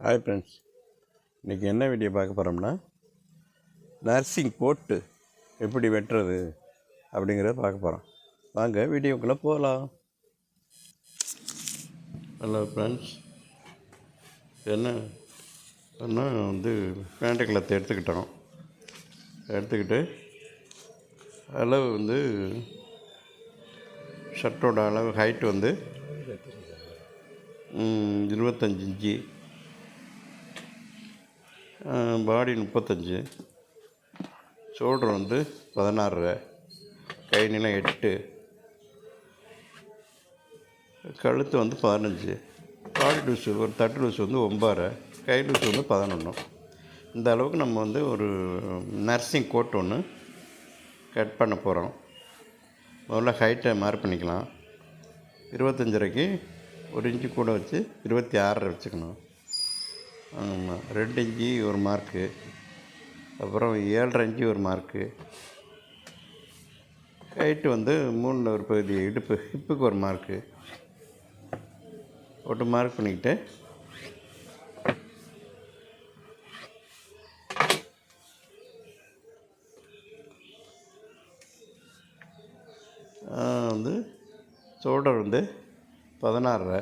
Hi friends, இன்றைக்கி என்ன video பார்க்க போகிறோம்னா நர்சிங் போட்டு எப்படி வெட்டுறது அப்படிங்கிறத பார்க்க போகிறோம். வாங்க வீடியோக்குள்ளே போகலாம். ஹலோ ஃப்ரெண்ட்ஸ், என்ன பேண்ட் கிளாத் எடுத்துக்கிட்டு அளவு ஷர்ட்டோட அளவு ஹைட்டு 25 இன்ச்சு, பாடி 35, ஷோல்டர் 16, கை நீளம் 8, கழுத்து 15, பாடி லூஸு ஒரு தட்டு லூஸ் 9, கை லூஸ் 11. இந்த அளவுக்கு நம்ம ஒரு நர்சிங் கோட் ஒன்று கட் பண்ண போகிறோம். முதல்ல ஹைட்டை மார்க் பண்ணிக்கலாம். 25க்கு 1 இன்ச்சு கூட வச்சு 26 வச்சுக்கணும். ஆமாம், 2 இன்ச்சு ஒரு மார்க்கு, அப்புறம் 7.5 இன்ச்சு ஒரு மார்க்கு, ஹைட்டு 3 ஒரு பகுதி, ஹிப்புக்கு ஒரு மார்க்கு போட்டு மார்க் பண்ணிக்கிட்டு ஷோல்டர் 16,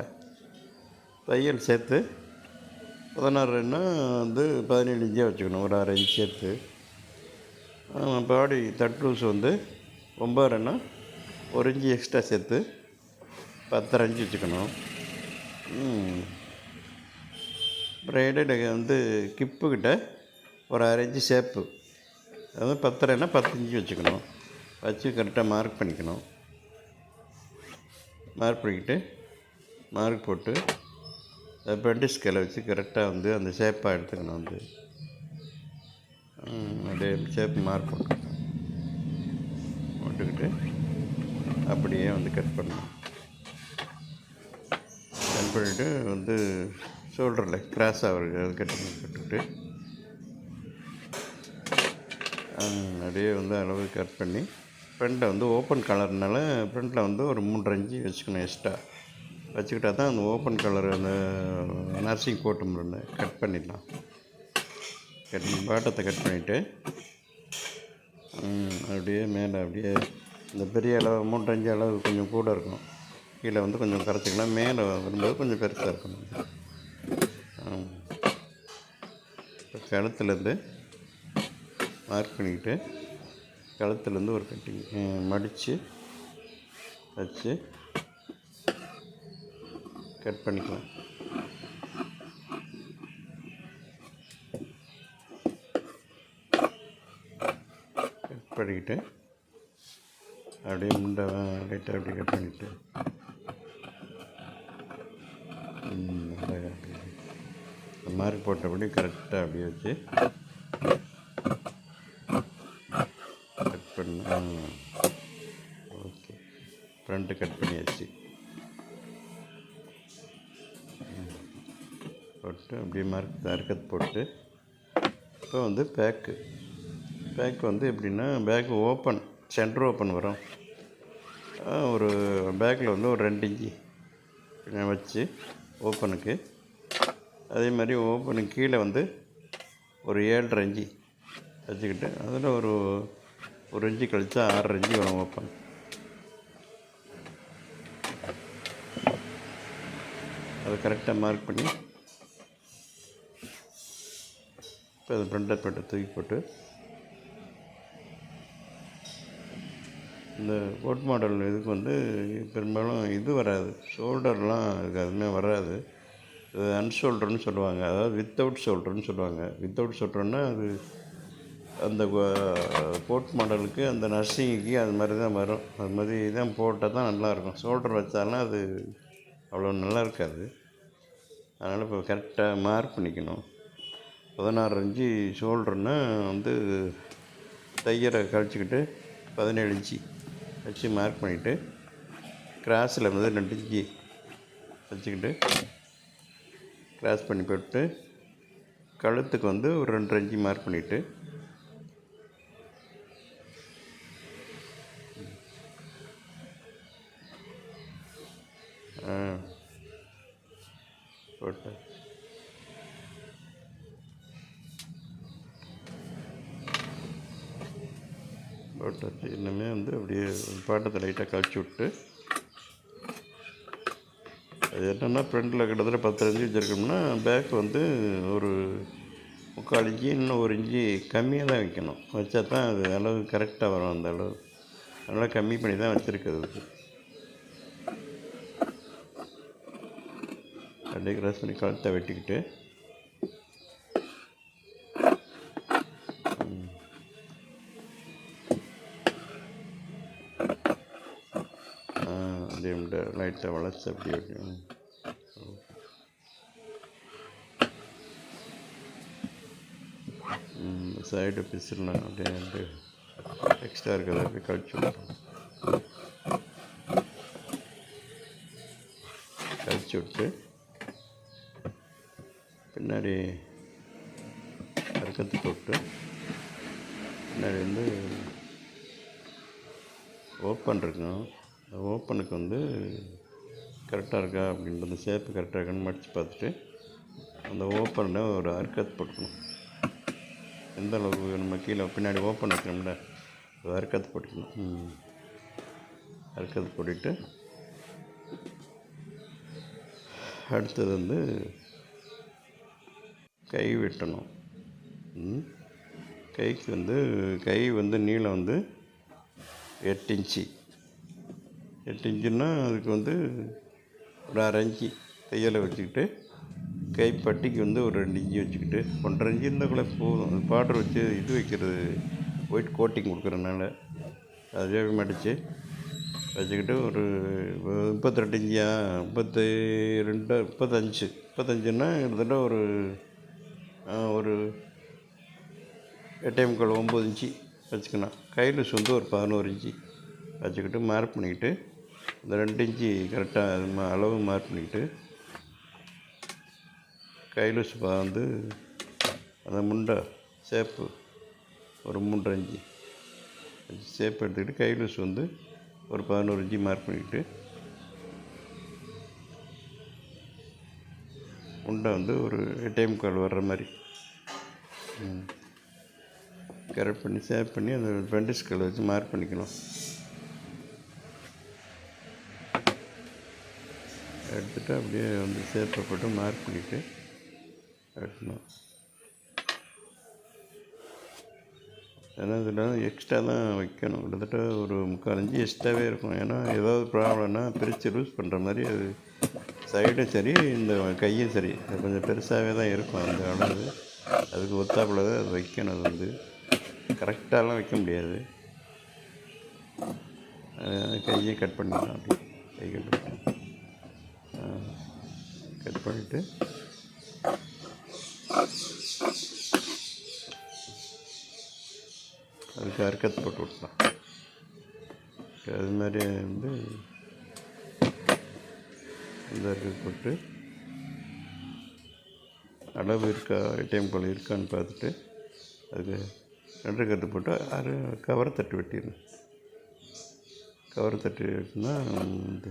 தையல் சேர்த்து 16ன்னா 17 இன்ச்சாக வச்சுக்கணும், ஒரு 1/2 இன்ச் சேர்த்து. பாடி தட் லூஸ் 9ன்னா 1 இன்ச்சு எக்ஸ்ட்ரா சேர்த்து 10.5 இன்ச்சு வச்சுக்கணும். அப்புறம் கிப்புக்கிட்ட ஒரு 1/2 இன்ச்சு ஷேப்பு, 10.5ன்னா 10 இன்ச்சு வச்சுக்கணும். வச்சு கரெக்டாக மார்க் பண்ணிக்கணும். மார்க் பண்ணிக்கிட்டு மார்க் போட்டு பெண்டு ஸ்கேலை வச்சு கரெக்டாக அந்த ஷேப்பாக எடுத்துக்கணும். அப்படியே ஷேப் மார்க் போட்டுக்கிட்டு அப்படியே கட் பண்ணணும். கட் பண்ணிவிட்டு ஷோல்டரில் கிராஸாக கட்டுக்கிட்டு அப்படியே அளவு கட் பண்ணி ஃப்ரண்ட்டை ஓப்பன் கலர்னால ஃப்ரண்ட்டில் ஒரு 3.5 இன்ச்சு வச்சுக்கணும் எக்ஸ்ட்ரா. வச்சுக்கிட்டா தான் அந்த ஓப்பன் கலர் அந்த நர்சிங் கோட்டு கட் பண்ணிடலாம். பாட்டத்தை கட் பண்ணிவிட்டு அப்படியே மேலே அப்படியே இந்த பெரிய அளவு 3.5 அளவு கொஞ்சம் கூட இருக்கும், கீழே கொஞ்சம் கரைச்சிக்கலாம். மேலே வரும்போது கொஞ்சம் பெருசாக இருக்கணும். இப்போ கழுத்துலேருந்து மார்க் பண்ணிக்கிட்டு கழுத்துலேருந்து ஒரு கட்டிங் மடித்து வச்சு கட் பண்ணிக்கலாம். கட் பண்ணிக்கிட்டு அப்படியே முண்டை லைட்டாக அப்படியே கட் பண்ணிவிட்டு மார்க் போட்டபடி கரெக்டாக அப்படியே வச்சு கட் பண்ண. ஓகே, ஃப்ரண்ட்டு கட் பண்ணியாச்சு. போட்டு அப்படியே மார்க்கத்து போட்டு இப்போ பேக்கு எப்படின்னா, பேக்கு ஓப்பன் சென்டர் ஓப்பன் வரும். ஒரு பேக்கில் ஒரு 2 இன்ச்சு வச்சு ஓப்பனுக்கு, அதே மாதிரி ஓப்பனுக்கு கீழே ஒரு 7.5 இன்ச்சு வச்சுக்கிட்டு அதில் ஒரு இன்ச்சு கழிச்சா 6.5 இன்ச்சு வரும் ஓப்பன். அதை கரெக்டாக மார்க் பண்ணி இப்போ அது ஃப்ரண்ட்டை தூக்கி போட்டு இந்த கோட் மாடல் இதுக்கு பெரும்பாலும் இது வராது, ஷோல்டர்லாம் இதுக்கு அதுவுமே வராது. இது அன்ஷோல்டர்னு சொல்லுவாங்க, அதாவது வித்தவுட் ஷோல்டர்னு சொல்லுவாங்க. வித்தவுட் ஷோல்டர்னால் அது அந்த கோட் மாடலுக்கு அந்த நர்சிங்குக்கு அது மாதிரி தான் வரும். அது மாதிரி தான் போட்டால் தான் நல்லாயிருக்கும். ஷோல்டர் வச்சாலும் அது அவ்வளோ நல்லா இருக்காது. அதனால் இப்போ கரெக்டாக மார்க் பண்ணிக்கணும். 16 இன்ச்சு ஷோல்டர்னால் தையரை கழிச்சிக்கிட்டு 17 இன்ச்சு வச்சு மார்க் பண்ணிவிட்டு கிராஸில் 2 இன்ச்சு வச்சுக்கிட்டு கிராஸ் பண்ணி போட்டு கழுத்துக்கு ஒரு 2.5 இன்ச்சு மார்க் பண்ணிவிட்டு போட்டு போட்டாச்சு. இன்னுமே வந்து அப்படியே பாட்டத்தை லைட்டாக கழிச்சு விட்டு, அது என்னென்னா ஃப்ரண்டில் கிட்டத்தட்ட 10 இன்ச்சு வச்சுருக்கோம்னா பேக் வந்து ஒரு 3/4 இன்ச்சு இன்னும் 1 இன்ச்சு கம்மியாக தான் வைக்கணும். வச்சா தான் அது அளவு கரெக்டாக வரும். அந்த அளவு அதனால் கம்மி பண்ணி தான் வச்சுருக்கிறது. அப்படியே கிராஸ் பண்ணி கழுத்தை வெட்டிக்கிட்டு அப்படியே லைட்டாக வளைச்சி அப்படி வைக்கணும். சைடு பீஸ்லாம் அப்படியே எக்ஸ்ட்ரா இருக்கிறத அப்படியே கழிச்சு விட்டுரும். கழிச்சு விட்டு பின்னாடி அறுக்கத்து போட்டு பின்னாடி வந்து ஓப்பன் இருக்கணும். அந்த ஓப்பனுக்கு வந்து கரெக்டாக இருக்கா அப்படின்றது ஷேப்பு கரெக்டாக இருக்கான்னு மடித்து பார்த்துட்டு அந்த ஓப்பனில் ஒரு அறுக்கத்து போட்டுக்கணும். எந்த அளவுக்கு நம்ம கீழே பின்னாடி ஓப்பன் வைக்கணும்ல, ஒரு அறுக்கத்து போட்டுக்கணும். அறுக்கத்து போட்டுட்டு அடுத்தது வந்து கை வெட்டணும். கைக்கு வந்து கை வந்து நீளம் வந்து 8 இன்ச்சு. 8 இன்ச்சுன்னா அதுக்கு வந்து ஒரு 1/2 இன்ச்சு தையலை வச்சுக்கிட்டு கைப்பட்டிக்கு வந்து ஒரு 2 இன்ச்சு வச்சுக்கிட்டு 1.5 இன்ச்சு இருந்தால் கூட போதும். அது பார்டர் வச்சு இது வைக்கிறது ஒயிட் கோட்டிங் கொடுக்குறதுனால அதுவே மடித்து வச்சுக்கிட்டு ஒரு 32 இன்ச்சியா 35ன்னா கிட்டத்தட்ட ஒரு 8.75 9 இன்ச்சு வச்சுக்கணும். கையில் வந்து ஒரு 11 இன்ச்சு வச்சுக்கிட்டு மார்க் பண்ணிக்கிட்டு இந்த 2 இன்ச்சு கரெக்டாக அளவு மார்க் பண்ணிக்கிட்டு கையில் வந்து அந்த முண்டை ஷேப்பு ஒரு 3.5 இன்ச்சு ஷேப் எடுத்துக்கிட்டு கைலூஸ் வந்து ஒரு 11 இன்ச்சு மார்க் பண்ணிக்கிட்டு முண்டை வந்து ஒரு 8.75 வர்ற மாதிரி கரெக்ட் பண்ணி ஷேப் பண்ணி அந்த ஃப்ரண்ட் ஸ்கேல் வச்சு மார்க் பண்ணிக்கணும். எடுத்துகிட்டு அப்படியே வந்து ஷேப்பை போட்டு மார்க் பண்ணிவிட்டு எடுக்கணும். ஏன்னா இதில் எக்ஸ்ட்ரா தான் வைக்கணும். கிட்டத்தட்ட ஒரு 3/4 இன்ச்சு எக்ஸ்ட்ராவே இருக்கும். ஏன்னா ஏதாவது ப்ராப்ளம்னா பிரித்து லூஸ் பண்ணுற மாதிரி அது சைடும் சரி இந்த கையும் சரி அது கொஞ்சம் பெருசாகவே தான் இருக்கும். அந்த அளவு அதுக்கு ஒத்தாப்பில் தான் அது வைக்கணும். அது வந்து கரெக்டாகலாம் வைக்க முடியாது. கையை கட் பண்ணிக்கலாம். அப்படி கை கட் பண்ணிவிட்டு அதுக்கு அறுக்கத்து போட்டு விட்டலாம். அது மாதிரி வந்து இந்த அறுக்கத்து போட்டு அளவு இருக்கா டைம் இருக்கான்னு பார்த்துட்டு அதுக்கு 2 கட்டு போட்டு கவரை தட்டு வெட்டிடணும். கவரை தட்டு வெட்டினா இந்த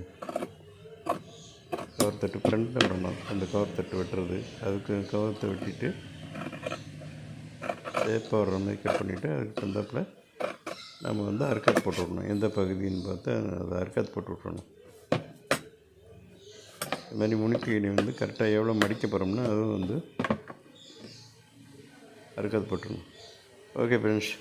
கவர் தட்டு ஃப்ரண்ட்டில் விடணும். அந்த கவர் தட்டு வெட்டுறது அதுக்கு கவரத்தை வெட்டிட்டு ஷேப்பாக வர்ற மாதிரி கட் பண்ணிவிட்டு அதுக்கு தந்தாப்பில் நம்ம வந்து அறுக்கத்து போட்டு விடணும். எந்த பகுதின்னு பார்த்து அதை அறுக்கத்து போட்டு விட்றணும். இது மாதிரி முனிக்கீழி வந்து கரெக்டாக எவ்வளோ மடிக்க போகிறோம்னா அதுவும் வந்து அறுக்கத்து போட்டுடணும். Okay friends.